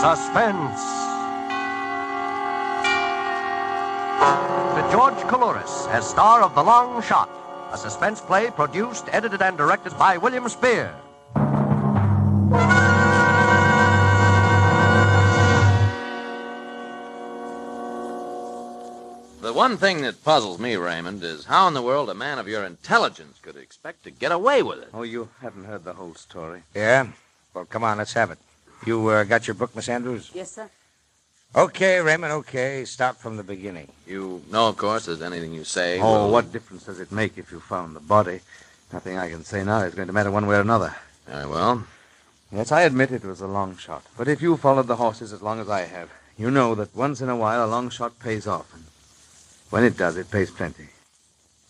Suspense. With George Coulouris as star of The Long Shot, a suspense play produced, edited, and directed by William Spear. The one thing that puzzles me, Raymond, is how in the world a man of your intelligence could expect to get away with it. Oh, you haven't heard the whole story. Yeah? Well, come on, let's have it. You got your book, Miss Andrews? Yes, sir. Okay, Raymond, okay. Start from the beginning. You know, of course, that anything you say... Oh, will... what difference does it make if you found the body? Nothing I can say now is going to matter one way or another. Very well. Yes, I admit it was a long shot. But if you followed the horses as long as I have, you know that once in a while a long shot pays off. And when it does, it pays plenty.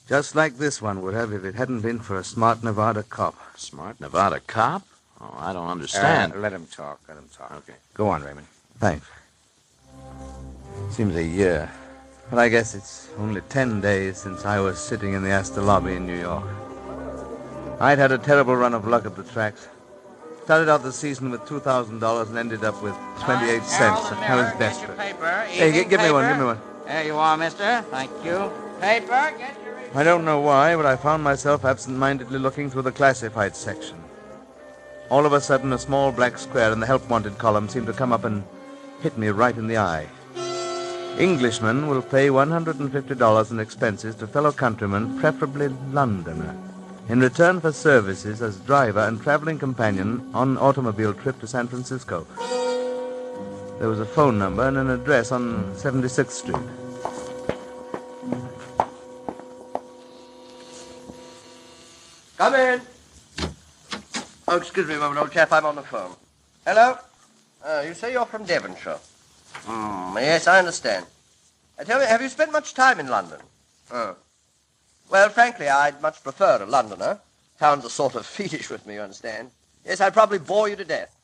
Just like this one would have if it hadn't been for a smart Nevada cop. Smart Nevada cop? Oh, I don't understand. Let him talk. Okay. Go on, Raymond. Thanks. Seems a year. But I guess it's only 10 days since I was sitting in the Astor lobby in New York. I'd had a terrible run of luck at the tracks. Started out the season with $2,000 and ended up with 28 cents. I was desperate. Hey, give me one. There you are, mister. Thank you. Paper, get your... I don't know why, but I found myself absent-mindedly looking through the classified section. All of a sudden, a small black square in the help wanted column seemed to come up and hit me right in the eye. Englishman will pay $150 in expenses to fellow countryman, preferably Londoner, in return for services as driver and traveling companion on automobile trip to San Francisco. There was a phone number and an address on 76th Street. Come in. Oh, excuse me a moment, old chap. I'm on the phone. Hello? You say you're from Devonshire. Yes, I understand. Tell me, have you spent much time in London? Well, frankly, I'd much prefer a Londoner. Towns are sort of fetish with me, you understand. Yes, I'd probably bore you to death.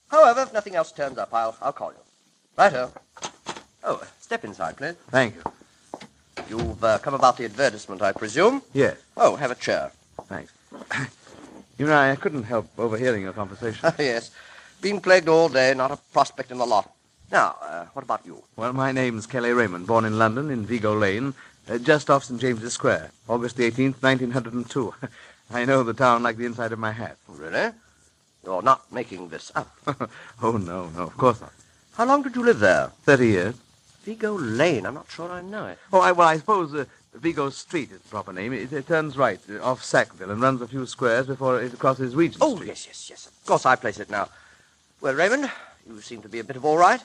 However, if nothing else turns up, I'll call you. Righto. Oh, step inside, please. Thank you. You've come about the advertisement, I presume? Yes. Oh, have a chair. Thanks. You know, I couldn't help overhearing your conversation. Yes. Been plagued all day, not a prospect in the lot. Now, what about you? Well, my name's Charlie Raymond, born in London, in Vigo Lane, just off St. James's Square, August the 18th, 1902. I know the town like the inside of my hat. Really? You're not making this up. Oh, no, of course not. How long did you live there? 30 years. Vigo Lane. I'm not sure I know it. Oh, I suppose Vigo Street is the proper name. It turns right off Sackville and runs a few squares before it crosses Regent Street. Oh, yes. Of course, I place it now. Well, Raymond, you seem to be a bit of all right.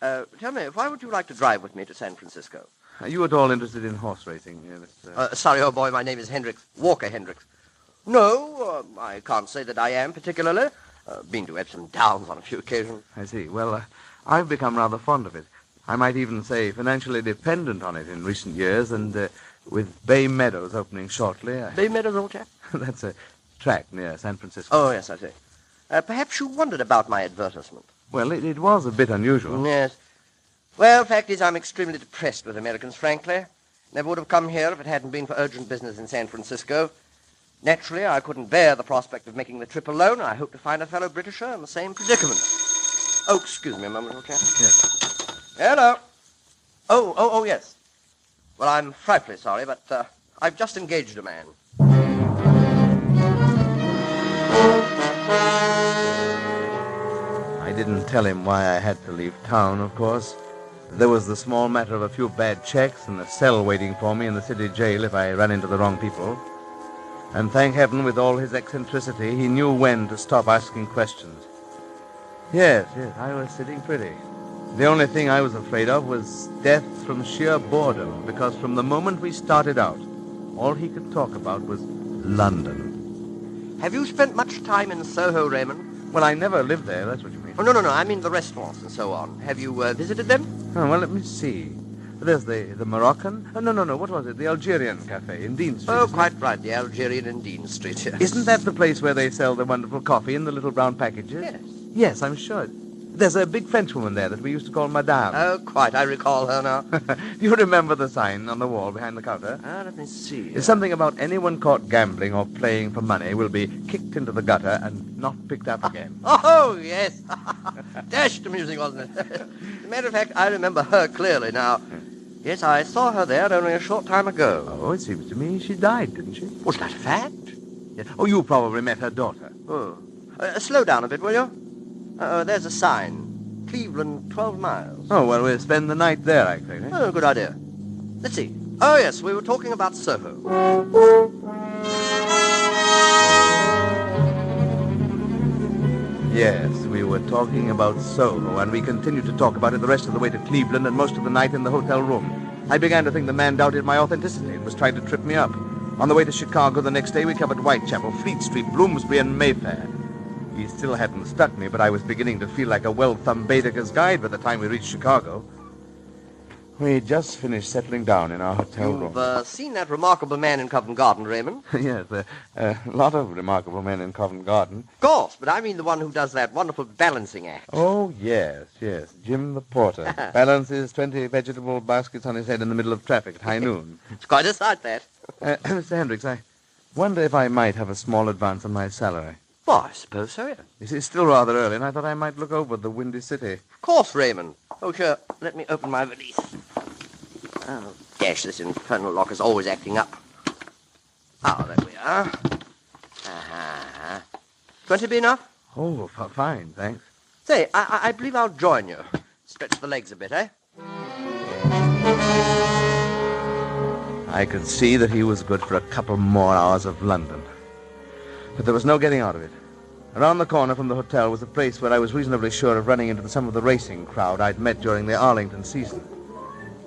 Tell me, why would you like to drive with me to San Francisco? Are you at all interested in horse racing? Sorry, old boy, my name is Hendricks. Walter Hendricks. No, I can't say that I am particularly. Been to Epsom Downs on a few occasions. I see. Well, I've become rather fond of it. I might even say financially dependent on it in recent years, and with Bay Meadows opening shortly... Bay Meadows, old chap? That's a track near San Francisco. Oh, yes, I see. Perhaps you wondered about my advertisement. Well, it was a bit unusual. Yes. Well, fact is, I'm extremely depressed with Americans, frankly. Never would have come here if it hadn't been for urgent business in San Francisco. Naturally, I couldn't bear the prospect of making the trip alone. I hope to find a fellow Britisher in the same predicament. Oh, excuse me a moment, old chap. Yes. Hello. Oh, yes. Well, I'm frightfully sorry, but I've just engaged a man. I didn't tell him why I had to leave town, of course. There was the small matter of a few bad checks and a cell waiting for me in the city jail if I ran into the wrong people. And thank heaven, with all his eccentricity, he knew when to stop asking questions. Yes, I was sitting pretty. The only thing I was afraid of was death from sheer boredom, because from the moment we started out, all he could talk about was London. Have you spent much time in Soho, Raymond? Well, I never lived there, that's what you mean. Oh, no, I mean the restaurants and so on. Have you visited them? Oh, well, let me see. There's the Moroccan. Oh, no, what was it? The Algerian cafe in Dean Street. Oh, quite right, the Algerian in Dean Street, yes. Isn't that the place where they sell the wonderful coffee in the little brown packages? Yes. Yes, I'm sure. There's a big Frenchwoman there that we used to call Madame. Oh, quite. I recall her now. You remember the sign on the wall behind the counter? Let me see. It's something about anyone caught gambling or playing for money will be kicked into the gutter and not picked up again. Oh, yes. Dashed amusing, wasn't it? As a matter of fact, I remember her clearly now. Yes, I saw her there only a short time ago. Oh, it seems to me she died, didn't she? Was that a fact? Yes. Oh, you probably met her daughter. Oh. Slow down a bit, will you? There's a sign. Cleveland, 12 miles. Oh, well, we'll spend the night there, I think. Eh? Oh, good idea. Let's see. Oh, yes, we were talking about Soho. Yes, we were talking about Soho, and we continued to talk about it the rest of the way to Cleveland and most of the night in the hotel room. I began to think the man doubted my authenticity and was trying to trip me up. On the way to Chicago the next day, we covered Whitechapel, Fleet Street, Bloomsbury, and Mayfair. He still hadn't struck me, but I was beginning to feel like a well-thumbed Baedeker's guide by the time we reached Chicago. We just finished settling down in our hotel room. You've seen that remarkable man in Covent Garden, Raymond? Yes, a lot of remarkable men in Covent Garden. Of course, but I mean the one who does that wonderful balancing act. Oh, yes, Jim the porter. Balances 20 vegetable baskets on his head in the middle of traffic at high noon. It's quite a sight, that. Mr. Hendricks, I wonder if I might have a small advance on my salary. Well, I suppose so, yes. It's still rather early, and I thought I might look over the Windy City. Of course, Raymond. Oh, sure. Let me open my valise. Oh, dash, this infernal lock is always acting up. Oh, there we are. 20 be enough? Oh, fine, thanks. Say, I believe I'll join you. Stretch the legs a bit, eh? I could see that he was good for a couple more hours of London. But there was no getting out of it. Around the corner from the hotel was a place where I was reasonably sure of running into some of the racing crowd I'd met during the Arlington season.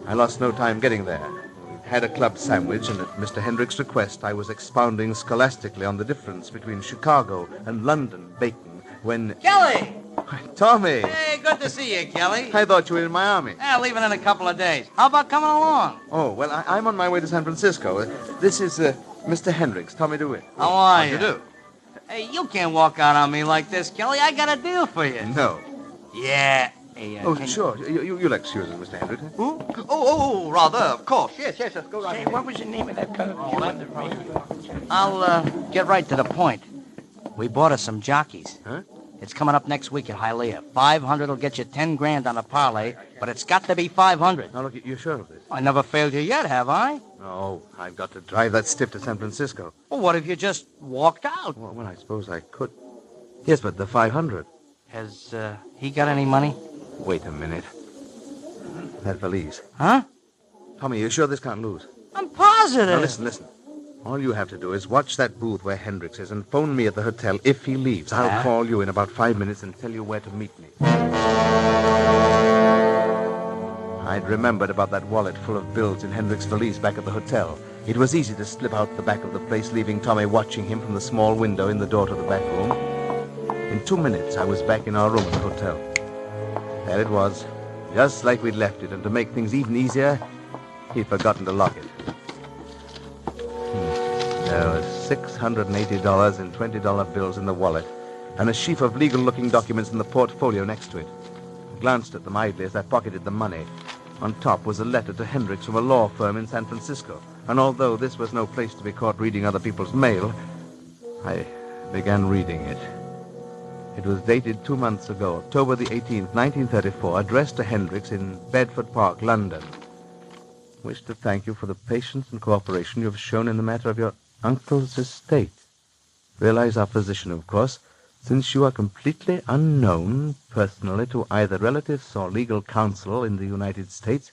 I lost no time getting there. Had a club sandwich, and at Mr. Hendricks' request, I was expounding scholastically on the difference between Chicago and London bacon when... Kelly! Tommy! Hey, good to see you, Kelly. I thought you were in Miami. Leaving in a couple of days. How about coming along? Oh, well, I'm on my way to San Francisco. This is Mr. Hendricks, Tommy DeWitt. How are You you? do? Hey, you can't walk out on me like this, Kelly. I got a deal for you. No. Yeah. Hey, Oh, can sure. You'll excuse us, Mr. Hendricks. Oh, rather, of course. Yes, go right Hey, ahead. what was the name of that fellow? I'll get right to the point. We bought us some jockeys. Huh? It's coming up next week at Hialeah. 500 will get you 10 grand on a parlay, but it's got to be 500. Now, look, you're sure of this? I never failed you yet, have I? No, I've got to drive that stiff to San Francisco. Well, what if you just walked out? Well, I suppose I could. Yes, but the 500. Has he got any money? Wait a minute. That valise. Huh? Tommy, you sure this can't lose? I'm positive. Now, listen. All you have to do is watch that booth where Hendricks is and phone me at the hotel if he leaves. I'll call you in about 5 minutes and tell you where to meet me. I'd remembered about that wallet full of bills in Hendricks' valise back at the hotel. It was easy to slip out the back of the place, leaving Tommy watching him from the small window in the door to the back room. In 2 minutes, I was back in our room at the hotel. There it was, just like we'd left it, and to make things even easier, he'd forgotten to lock it. There was $680 in $20 bills in the wallet, and a sheaf of legal-looking documents in the portfolio next to it. I glanced at them idly as I pocketed the money. On top was a letter to Hendricks from a law firm in San Francisco, and although this was no place to be caught reading other people's mail, I began reading it. It was dated 2 months ago, October the 18th, 1934, addressed to Hendricks in Bedford Park, London. Wish to thank you for the patience and cooperation you have shown in the matter of your uncle's estate. Realize our position, of course. Since you are completely unknown personally to either relatives or legal counsel in the United States,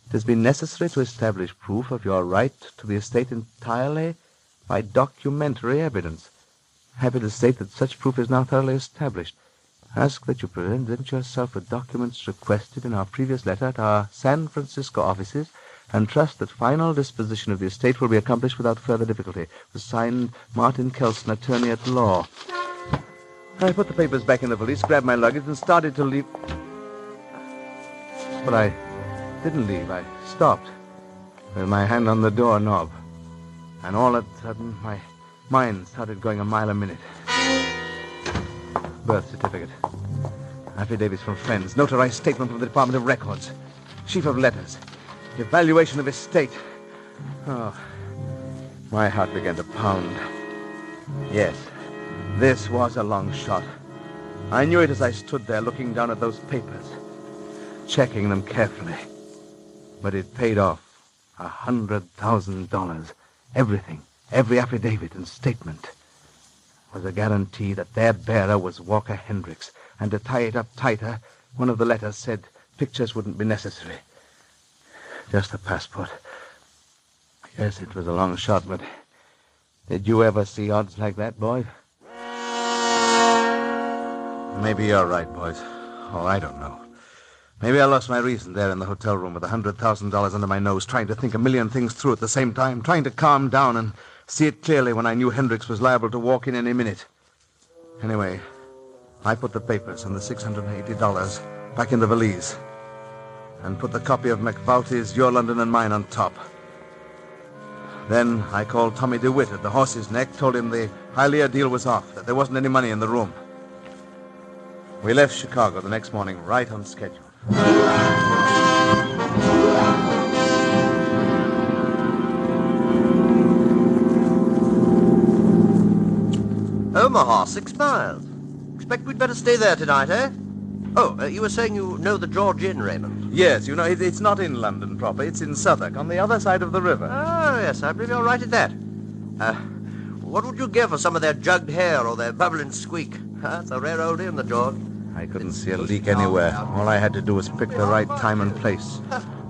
it has been necessary to establish proof of your right to the estate entirely by documentary evidence. Happy to state that such proof is now thoroughly established. Ask that you present yourself with documents requested in our previous letter at our San Francisco offices, and trust that final disposition of the estate will be accomplished without further difficulty. It was signed Martin Kelson, attorney at law. I put the papers back in the valise, grabbed my luggage, and started to leave. But I didn't leave. I stopped with my hand on the doorknob. And all of a sudden, my mind started going a mile a minute. Birth certificate. Affidavits from friends, notarized statement from the Department of Records, sheaf of letters, evaluation of estate. Oh, my heart began to pound. Yes, this was a long shot. I knew it as I stood there looking down at those papers, checking them carefully. But it paid off. $100,000. Everything, every affidavit and statement, was a guarantee that their bearer was Walter Hendricks. And to tie it up tighter, one of the letters said pictures wouldn't be necessary. Just a passport. Yes, it was a long shot, but did you ever see odds like that, boys? Maybe you're right, boys. Oh, I don't know. Maybe I lost my reason there in the hotel room with $100,000 under my nose, trying to think a million things through at the same time, trying to calm down and see it clearly when I knew Hendricks was liable to walk in any minute. Anyway, I put the papers and the $680 back in the valise and put the copy of McValty's Your London and Mine on top. Then I called Tommy DeWitt at the Horse's Neck, told him the Hialeah deal was off, that there wasn't any money in the room. We left Chicago the next morning right on schedule. Omaha, 6 miles. Expect we'd better stay there tonight, eh? Oh, you were saying you know the George Inn, Raymond? Yes, you know, it's not in London proper. It's in Southwark, on the other side of the river. Oh, yes, I believe you're right at that. What would you give for some of their jugged hair or their bubbling squeak? That's a rare old inn, the George. I couldn't see a leak anywhere. All I had to do was pick the right time and place.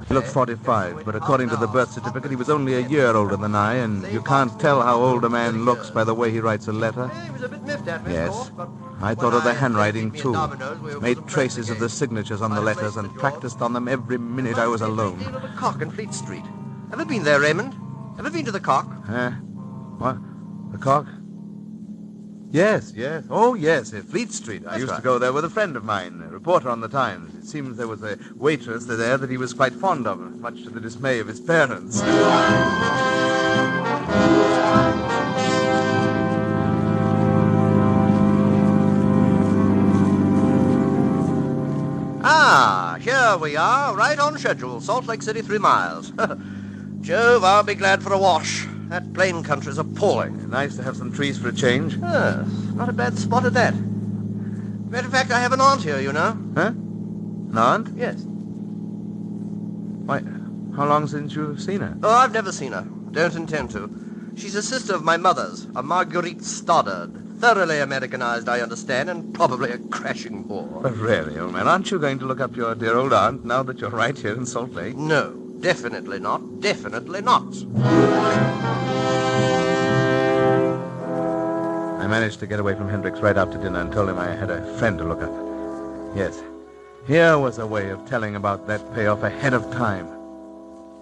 He looked 45, but according to the birth certificate, he was only a year older than I, and you can't tell how old a man looks by the way he writes a letter. He was a bit miffed at me, Yes. of course, but I thought of the handwriting, too. Made traces of the signatures on the letters and practiced on them every minute I was alone. The Cock in Fleet Street. Ever been there, Raymond? Ever been to the Cock? What? The Cock? Yes. Oh, yes, at Fleet Street. I used to go there with a friend of mine, a reporter on the Times. It seems there was a waitress there that he was quite fond of, much to the dismay of his parents. Ah, here we are, right on schedule. Salt Lake City, 3 miles. Jove, I'll be glad for a wash. That plain country's appalling. Nice to have some trees for a change. Not a bad spot at that. Matter of fact, I have an aunt here, you know. Huh? An aunt? Yes. Why, how long since you've seen her? Oh, I've never seen her. Don't intend to. She's a sister of my mother's, a Marguerite Stoddard. Thoroughly Americanized, I understand, and probably a crashing bore. But really, old man, aren't you going to look up your dear old aunt now that you're right here in Salt Lake? No, definitely not. Definitely not. I managed to get away from Hendricks right after dinner and told him I had a friend to look up. Yes, here was a way of telling about that payoff ahead of time.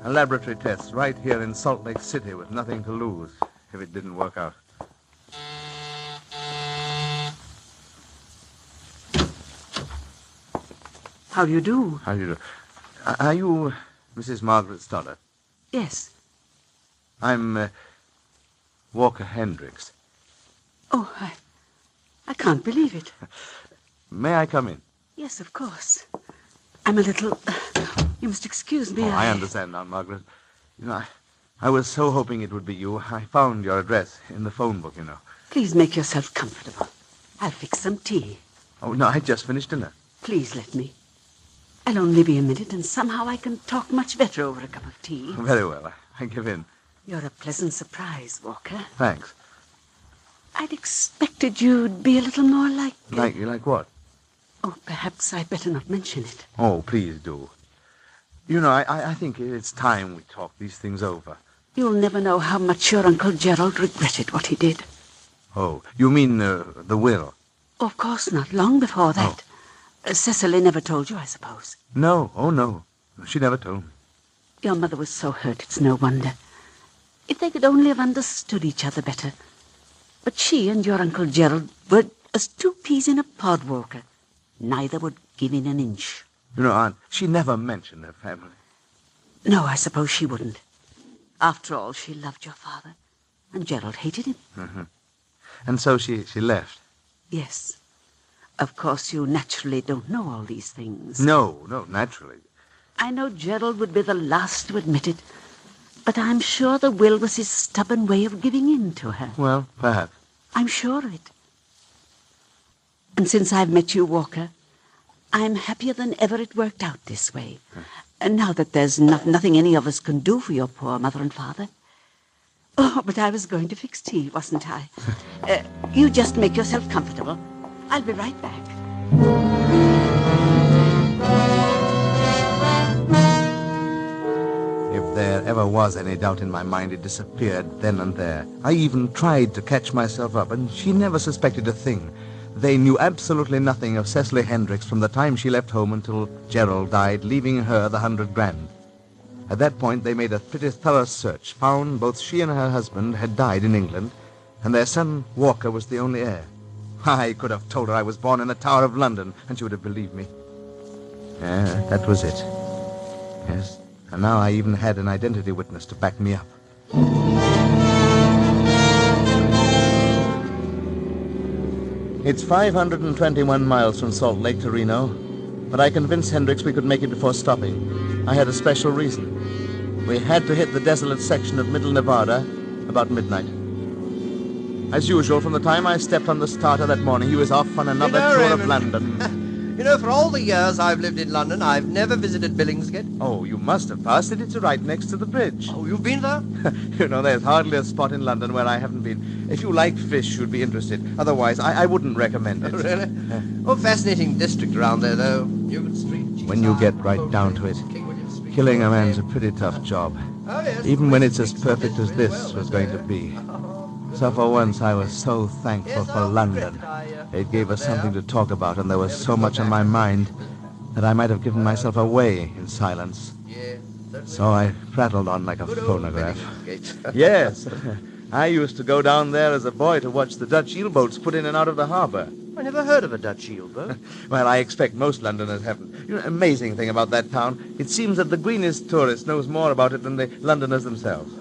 A laboratory test right here in Salt Lake City with nothing to lose if it didn't work out. How do you do? How do you do? Are you Mrs. Margaret Stoddard? Yes. I'm Walter Hendricks. Oh, I can't believe it. May I come in? Yes, of course. I'm a little... you must excuse me. I understand now, Margaret. You know, I was so hoping it would be you. I found your address in the phone book, you know. Please make yourself comfortable. I'll fix some tea. Oh, no, I just finished dinner. Please let me. I'll only be a minute, and somehow I can talk much better over a cup of tea. Very well. I give in. You're a pleasant surprise, Walker. Thanks. I'd expected you'd be a little more like... Like what? Oh, perhaps I'd better not mention it. Oh, please do. You know, I think it's time we talk these things over. You'll never know how much your Uncle Gerald regretted what he did. Oh, you mean the will? Of course not. Long before that. Cecily never told you, I suppose. No. Oh, no. She never told me. Your mother was so hurt, it's no wonder. If they could only have understood each other better. But she and your Uncle Gerald were as 2 peas in a pod, Walker. Neither would give in an inch. You know, Aunt, she never mentioned her family. No, I suppose she wouldn't. After all, she loved your father, and Gerald hated him. Mm-hmm. And so she left. Yes. Of course, you naturally don't know all these things. No, naturally. I know Gerald would be the last to admit it, but I'm sure the will was his stubborn way of giving in to her. Well, perhaps. I'm sure of it. And since I've met you, Walker, I'm happier than ever it worked out this way. And now that there's nothing any of us can do for your poor mother and father. Oh, but I was going to fix tea, wasn't I? You just make yourself comfortable. I'll be right back. If there ever was any doubt in my mind, it disappeared then and there. I even tried to catch myself up, and she never suspected a thing. They knew absolutely nothing of Cecily Hendricks from the time she left home until Gerald died, leaving her the $100,000. At that point, they made a pretty thorough search, found both she and her husband had died in England, and their son, Walker, was the only heir. I could have told her I was born in the Tower of London, and she would have believed me. Yeah, that was it. Yes, and now I even had an identity witness to back me up. It's 521 miles from Salt Lake to Reno, but I convinced Hendricks we could make it before stopping. I had a special reason. We had to hit the desolate section of Middle Nevada about midnight. As usual, from the time I stepped on the starter that morning, he was off on another tour Raymond, of London. You know, for all the years I've lived in London, I've never visited Billingsgate. Oh, you must have passed it. It's right next to the bridge. Oh, you've been there? You know, there's hardly a spot in London where I haven't been. If you like fish, you'd be interested. Otherwise, I wouldn't recommend it. Really? Oh, fascinating district around there, though. Newman Street. When you get right down to it, killing a man's a pretty tough job. Oh, yes. Even when it's as perfect as this was going to be. So for once, I was so thankful for London. It gave us something to talk about, and there was so much on my mind that I might have given myself away in silence. So I prattled on like a phonograph. Yes, I used to go down there as a boy to watch the Dutch eel-boats put in and out of the harbor. I never heard of a Dutch eel-boat. Well, I expect most Londoners haven't. You know, amazing thing about that town, it seems that the greenest tourist knows more about it than the Londoners themselves.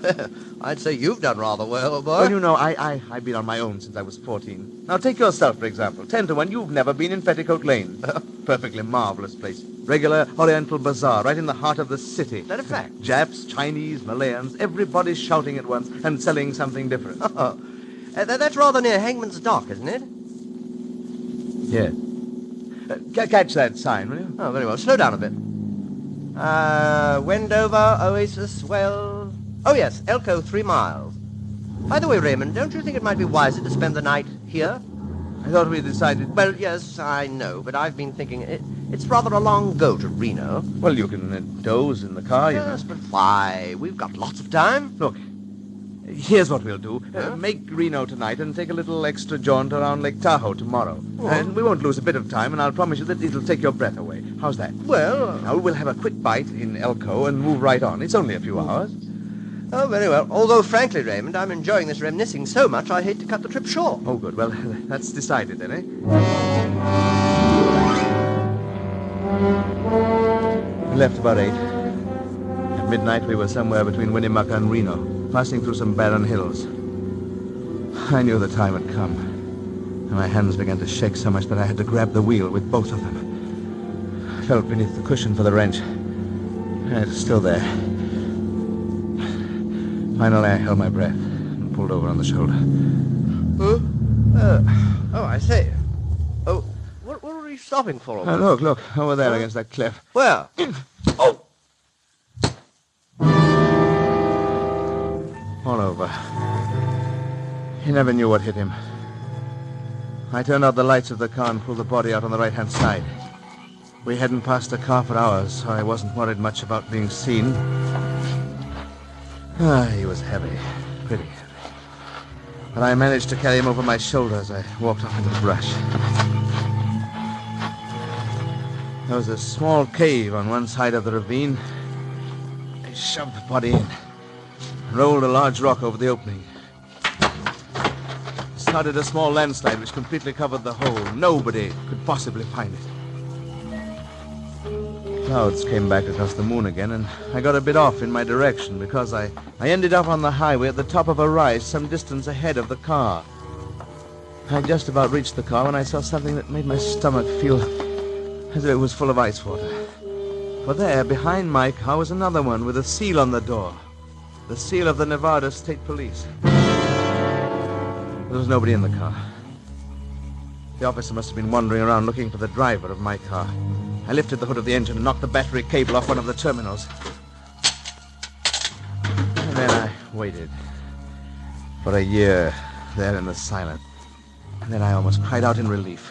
I'd say you've done rather well, boy. Well, you know, I've been on my own since I was 14. Now, take yourself, for example. 10 to 1, you've never been in Petticoat Lane. Perfectly marvelous place. Regular Oriental bazaar, right in the heart of the city. Is that a fact? Japs, Chinese, Malayans, everybody shouting at once and selling something different. That's rather near Hangman's Dock, isn't it? Yeah. Catch that sign, will you? Oh, very well. Slow down a bit. Wendover, Oasis, well... Oh, yes, Elko, 3 miles. By the way, Raymond, don't you think it might be wiser to spend the night here? I thought we decided... Well, yes, I know, but I've been thinking it's rather a long go to Reno. Well, you can doze in the car, you know. Yes, but why? We've got lots of time. Look, here's what we'll do. Make Reno tonight and take a little extra jaunt around Lake Tahoe tomorrow. Oh. And we won't lose a bit of time, and I'll promise you that it'll take your breath away. How's that? Well... Now, we'll have a quick bite in Elko and move right on. It's only a few hours. Oh, very well. Although, frankly, Raymond, I'm enjoying this reminiscing so much I hate to cut the trip short. Oh, good. Well, that's decided then, eh? We left about 8. At midnight, we were somewhere between Winnemucca and Reno, passing through some barren hills. I knew the time had come, and my hands began to shake so much that I had to grab the wheel with both of them. I felt beneath the cushion for the wrench, and it's still there. Finally, I held my breath and pulled over on the shoulder. Oh, I say. Oh, what were you stopping for? Look, over there against that cliff. Where? Oh! All over. He never knew what hit him. I turned out the lights of the car and pulled the body out on the right-hand side. We hadn't passed the car for hours, so I wasn't worried much about being seen. He was heavy, pretty heavy. But I managed to carry him over my shoulder as I walked off into the brush. There was a small cave on one side of the ravine. I shoved the body in, rolled a large rock over the opening. Started a small landslide which completely covered the hole. Nobody could possibly find it. Clouds came back across the moon again, and I got a bit off in my direction because I ended up on the highway at the top of a rise some distance ahead of the car. I just about reached the car when I saw something that made my stomach feel as if it was full of ice water. For there, behind my car, was another one with a seal on the door. The seal of the Nevada State Police. There was nobody in the car. The officer must have been wandering around looking for the driver of my car. I lifted the hood of the engine and knocked the battery cable off one of the terminals. And then I waited for a year there in the silence. And then I almost cried out in relief.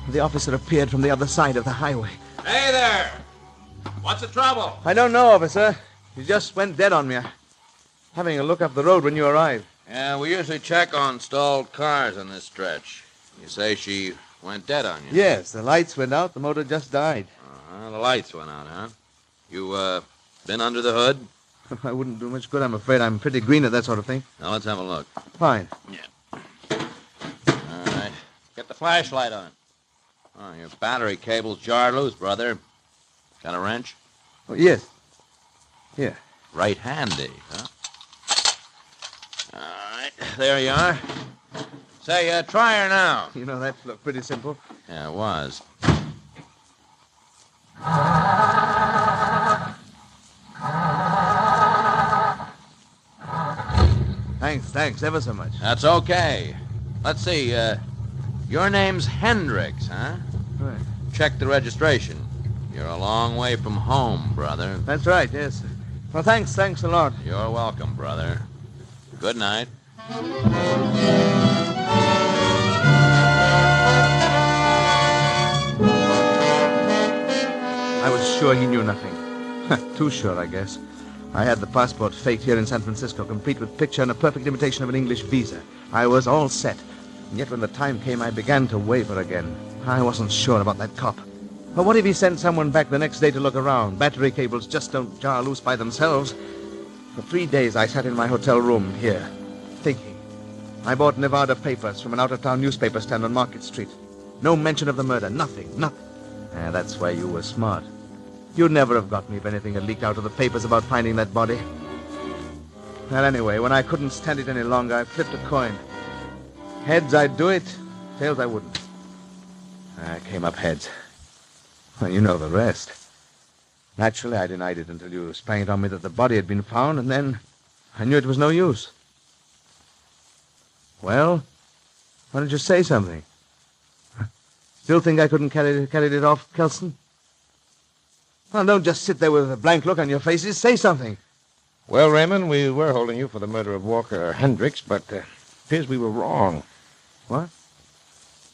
The officer appeared from the other side of the highway. Hey there! What's the trouble? I don't know, officer. You just went dead on me. Having a look up the road when you arrived. Yeah, we usually check on stalled cars on this stretch. You say she went dead on you? Yes, the lights went out. The motor just died. The lights went out, huh? You, been under the hood? I wouldn't do much good, I'm afraid. I'm pretty green at that sort of thing. Now, let's have a look. Fine. Yeah. All right. Get the flashlight on. Oh, your battery cable's jarred loose, brother. Got a wrench? Oh, yes. Here. Right-handy, huh? All right. There you are. Say, try her now. You know, that looked pretty simple. Yeah, it was. Thanks ever so much. That's okay. Let's see, your name's Hendricks, huh? Right. Check the registration. You're a long way from home, brother. That's right, yes. Well, thanks a lot. You're welcome, brother. Good night. I was sure he knew nothing. Too sure, I guess. I had the passport faked here in San Francisco, complete with picture and a perfect imitation of an English visa. I was all set. And yet when the time came, I began to waver again. I wasn't sure about that cop. But what if he sent someone back the next day to look around? Battery cables just don't jar loose by themselves. For 3 days, I sat in my hotel room here, thinking. I bought Nevada papers from an out-of-town newspaper stand on Market Street. No mention of the murder. Nothing. That's why you were smart. You'd never have got me if anything had leaked out of the papers about finding that body. Well, anyway, when I couldn't stand it any longer, I flipped a coin. Heads, I'd do it. Tails, I wouldn't. I came up heads. Well, you know the rest. Naturally, I denied it until you sprang it on me that the body had been found, and then I knew it was no use. Well, why don't you say something? Still think I couldn't carry it off, Kelson? Well, don't just sit there with a blank look on your faces. Say something. Well, Raymond, we were holding you for the murder of Walter Hendricks, but appears we were wrong. What?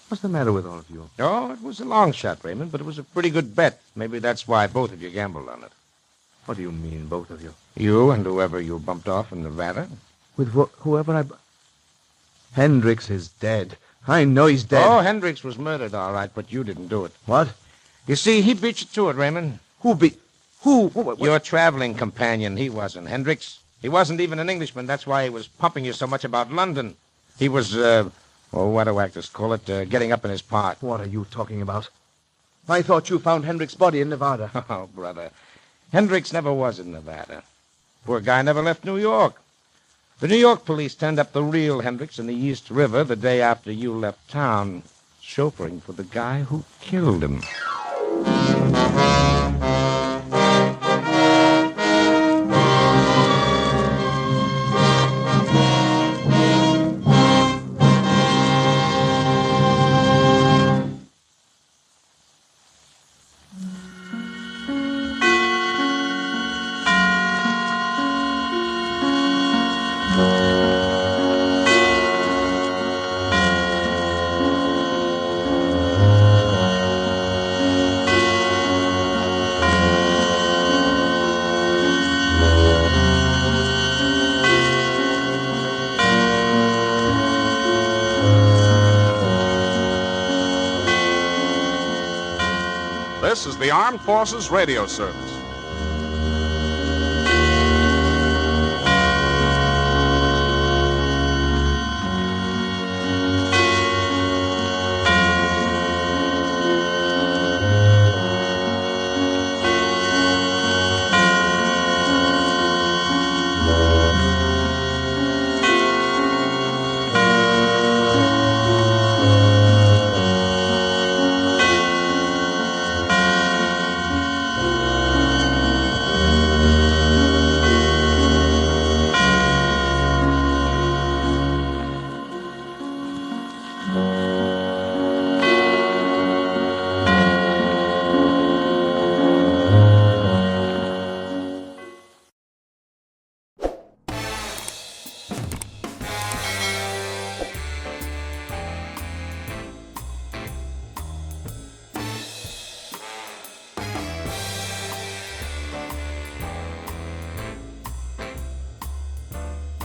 What's the matter with all of you? Oh, it was a long shot, Raymond, but it was a pretty good bet. Maybe that's why both of you gambled on it. What do you mean, both of you? You and whoever you bumped off in Nevada. With whoever I... Hendricks is dead. I know he's dead. Oh, Hendricks was murdered, all right, but you didn't do it. What? You see, he beat you to it, Raymond. Who beat... Who? What? Your traveling companion. He wasn't. Hendricks. He wasn't even an Englishman. That's why he was pumping you so much about London. He was, what do actors call it? Getting up in his part. What are you talking about? I thought you found Hendricks' body in Nevada. Oh, brother. Hendricks never was in Nevada. Poor guy never left New York. The New York police turned up the real Hendricks in the East River the day after you left town, chauffeuring for the guy who killed him. This is the Armed Forces Radio Service.